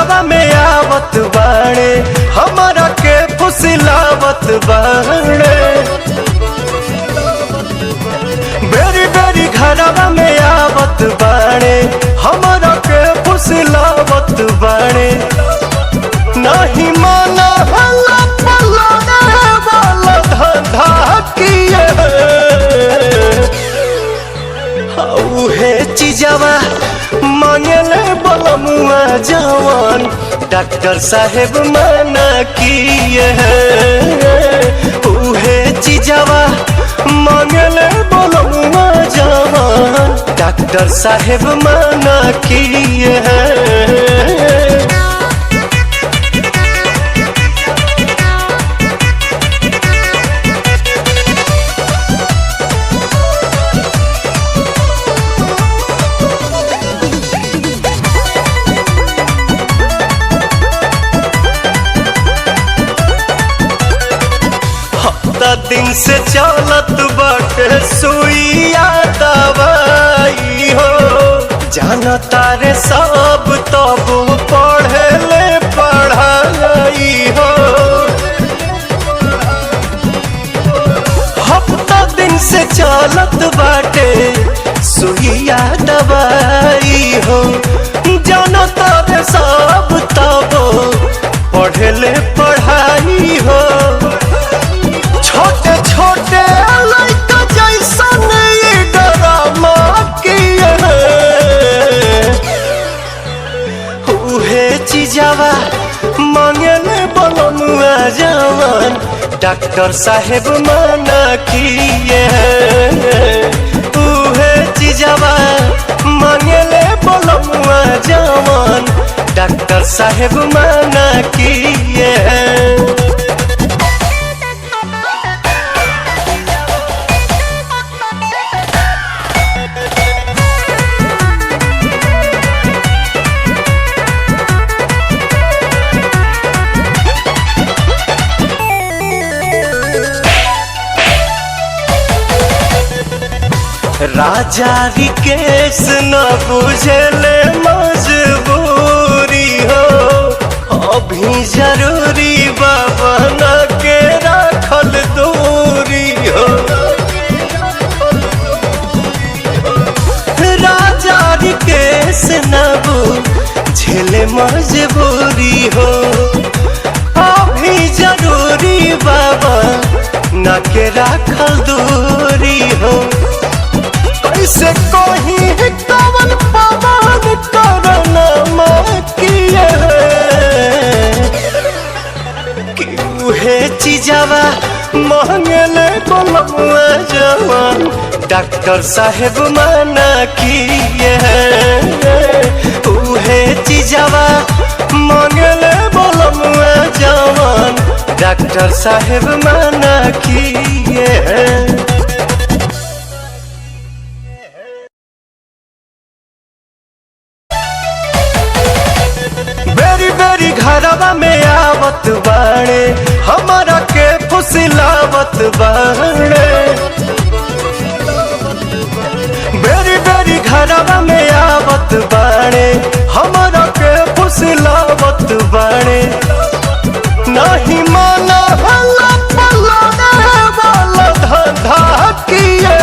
घरवा में आवत बाड़े, हमारा के फुसिलावत बाड़े। बेरी बेरी घरवा में आवत बाड़े, हमारा के फुसिलावत बाड़े। नहीं माना हल्ला पल्ला वाला धंधा किए, उहे चीजवा मांगले बलमुआ जवान डॉक्टर साहेब मना किए। उहे चीजवा मांगले बलमुआ जवान डॉक्टर साहेब मना किए। दिन से चलत बाटे सुइया दवाई हो, जाना तारे सब तब पढ़े ले पढ़ाई हो। हफ्ता दिन से चलत बाटे सुइया दवाई हो, जाना तारे सब तब पढ़े ले पढ़ाई हो। छोटे छोटे लड़का जैसा नहीं डरामा किए, उहे चीजवा मांगले बलमुआ जवान डॉक्टर साहेब मना किए। उहे चीजवा मांगले बलमुआ जवान डॉक्टर साहेब मना किए। राजा रिकेश न बुझले मजबूरी हो, अभी जरूरी बाबा न के रखल दूरी हो। राजा रिकेश न बुझले मजबूरी हो, अभी जरूरी बाबा न के रखल दूरी हो। कैसे कोही कवन पवन करना किए, कि उहे चीजवा मांगले बलमुआ जवान डॉक्टर साहेब मना किए। उहे चीजवा मांगले बलमुआ जवान डॉक्टर साहेब मना किए। बेरी बेरी घरवा में आवत बाड़े, हमारा के फुसिलावत बाड़े। बेरी बेरी घरवा में आवत बाड़े, हमारा के फुसिलावत बाड़े। नहीं माना हल्ला पल्ला वाला धंधा किए,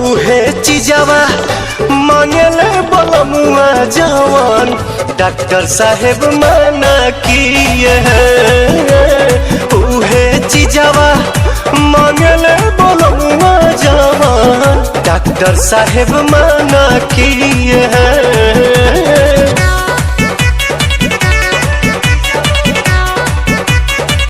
उहे चीजवा मांगले बलमुआ जवान डॉक्टर साहेब मना किए। उहे चीजवा मांगले बलमुआ जवान डॉक्टर साहेब मना किए।